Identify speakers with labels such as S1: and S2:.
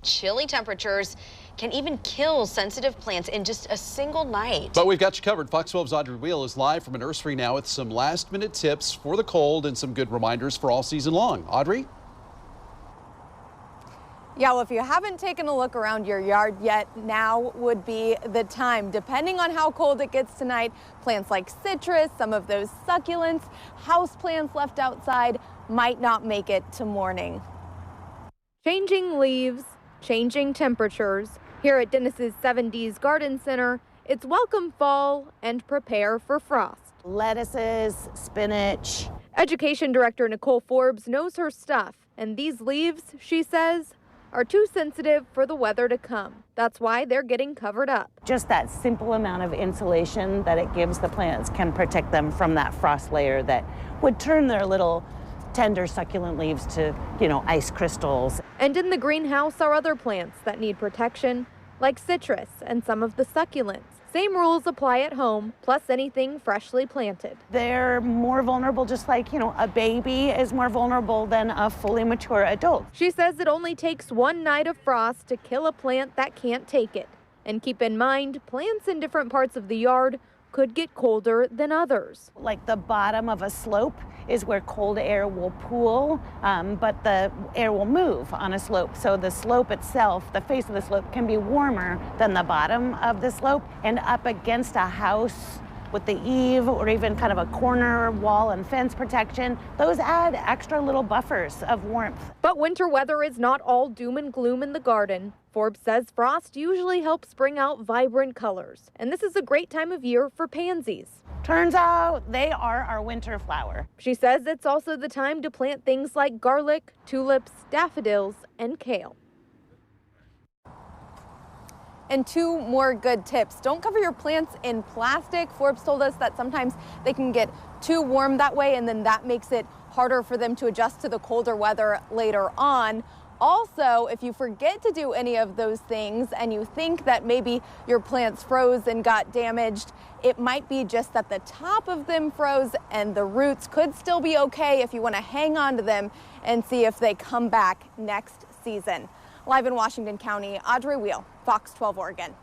S1: Chilly temperatures can even kill sensitive plants in just a single night.
S2: But we've got you covered. Fox 12's Audrey WEIL is live from a nursery now with some last-minute tips for the cold and some good reminders for all season long. Audrey?
S3: Yeah, well, if you haven't taken a look around your yard yet, now would be the time. Depending on how cold it gets tonight, plants like citrus, some of those succulents, house plants left outside might not make it to morning. Changing leaves, changing temperatures. Here at Dennis's 7Ds Garden Center, it's welcome fall and prepare for frost.
S4: Lettuces, spinach.
S3: Education Director Nicole Forbes knows her stuff, and these leaves, she says, are too sensitive for the weather to come. That's why they're getting covered up.
S4: Just that simple amount of insulation that it gives the plants can protect them from that frost layer that would turn their little tender succulent leaves to, ice crystals.
S3: And in the greenhouse are other plants that need protection, like citrus and some of the succulents. Same rules apply at home, plus anything freshly planted.
S4: They're more vulnerable, just like, a baby is more vulnerable than a fully mature adult.
S3: She says it only takes one night of frost to kill a plant that can't take it. And keep in mind, plants in different parts of the yard could get colder than others.
S4: Like the bottom of a slope is where cold air will pool, but the air will move on a slope. So the slope itself, the face of the slope, can be warmer than the bottom of the slope. And up against a house with the eave or even kind of a corner wall and fence protection, those add extra little buffers of warmth.
S3: But winter weather is not all doom and gloom in the garden. Forbes says frost usually helps bring out vibrant colors, and this is a great time of year for pansies.
S4: Turns out they are our winter flower.
S3: She says it's also the time to plant things like garlic, tulips, daffodils, and kale. And two more good tips. Don't cover your plants in plastic. Forbes told us that sometimes they can get too warm that way, and then that makes it harder for them to adjust to the colder weather later on. Also, if you forget to do any of those things and you think that maybe your plants froze and got damaged, it might be just that the top of them froze and the roots could still be okay if you want to hang on to them and see if they come back next season. Live in Washington County, Audrey WEIL, Fox 12 Oregon.